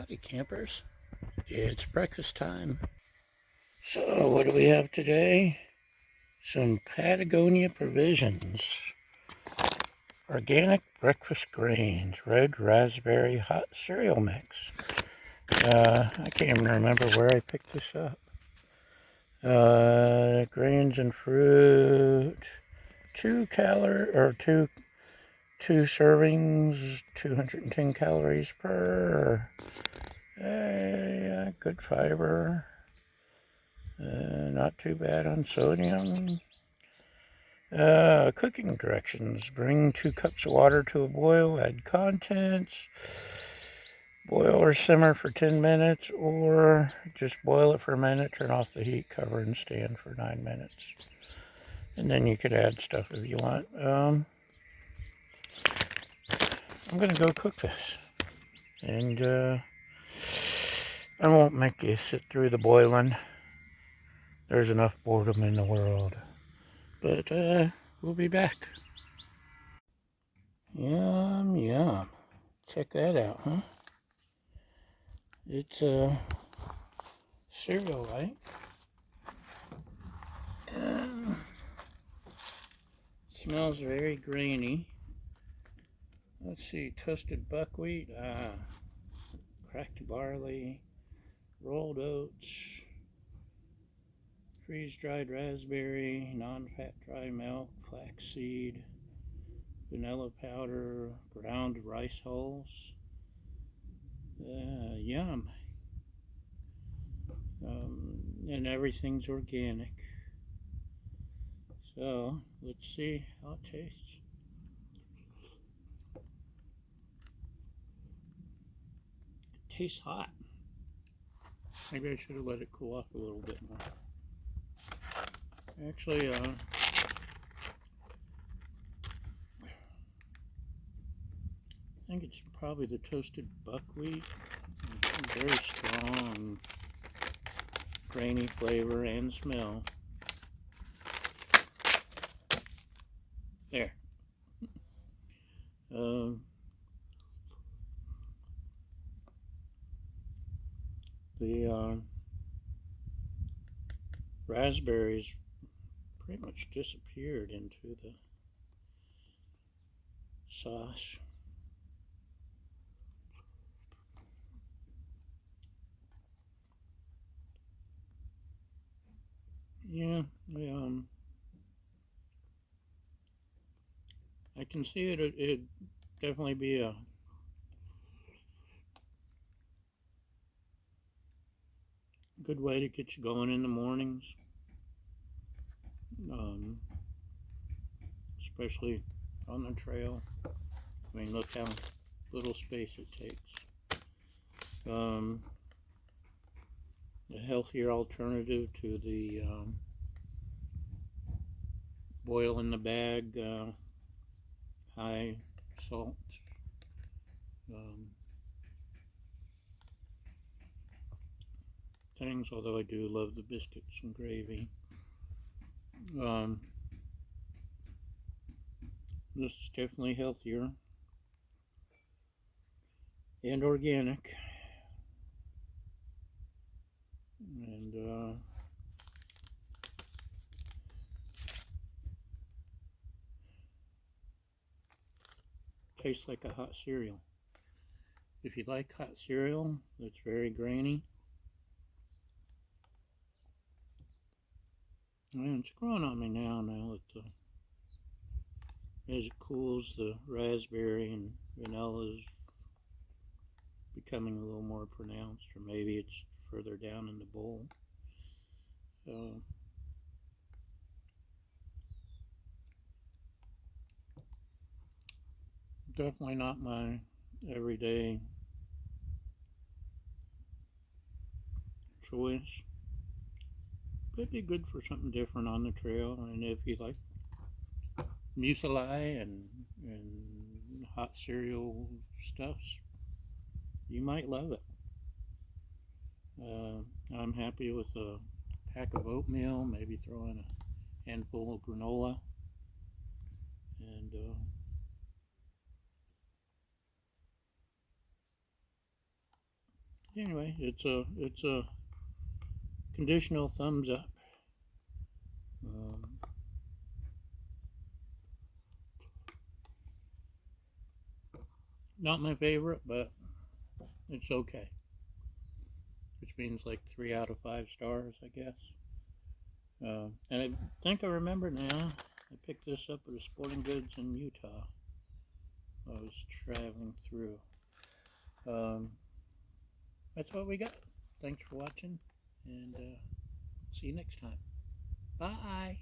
Howdy campers, it's breakfast time. So what do we have today? Some Patagonia provisions. Organic breakfast grains, red raspberry hot cereal mix. I can't even remember where I picked this up. Grains and fruit, two servings, 210 calories per. Yeah, good fiber. Not too bad on sodium. Cooking directions. Bring 2 cups of water to a boil. Add contents. Boil or simmer for 10 minutes, or just boil it for a minute, turn off the heat, cover, and stand for 9 minutes. And then you could add stuff if you want. I'm going to go cook this. And I won't make you sit through the boiling. There's enough boredom in the world. But we'll be back. Yum, yum. Check that out, huh? It's cereal, right? Smells very grainy. Let's see, toasted buckwheat, cracked barley, rolled oats, freeze-dried raspberry, non-fat dry milk, flaxseed, vanilla powder, ground rice hulls. Yum. And everything's organic. So, let's see how it tastes. It tastes hot. Maybe I should have let it cool off a little bit more. Actually, I think it's probably the toasted buckwheat. Very strong, grainy flavor and smell. There. The raspberries pretty much disappeared into the sauce. Yeah, I can see it'd definitely be a good way to get you going in the mornings, especially on the trail. I mean, look how little space it takes. A healthier alternative to the boil in the bag, high salt things, although I do love the biscuits and gravy. This is definitely healthier and organic, and tastes like a hot cereal. If you like hot cereal that's very grainy, and it's growing on me now that as it cools, the raspberry and vanilla is becoming a little more pronounced, or maybe it's further down in the bowl. So definitely not my everyday choice. Could be good for something different on the trail, and if you like muesli and hot cereal stuffs, you might love it. I'm happy with a pack of oatmeal, maybe throw in a handful of granola, and Anyway, it's a conditional thumbs up. Not my favorite, but it's okay. Which means like 3 out of 5 stars, I guess. And I think I remember now. I picked this up at a Sporting Goods in Utah. I was traveling through. That's what we got. Thanks for watching, and see you next time. Bye.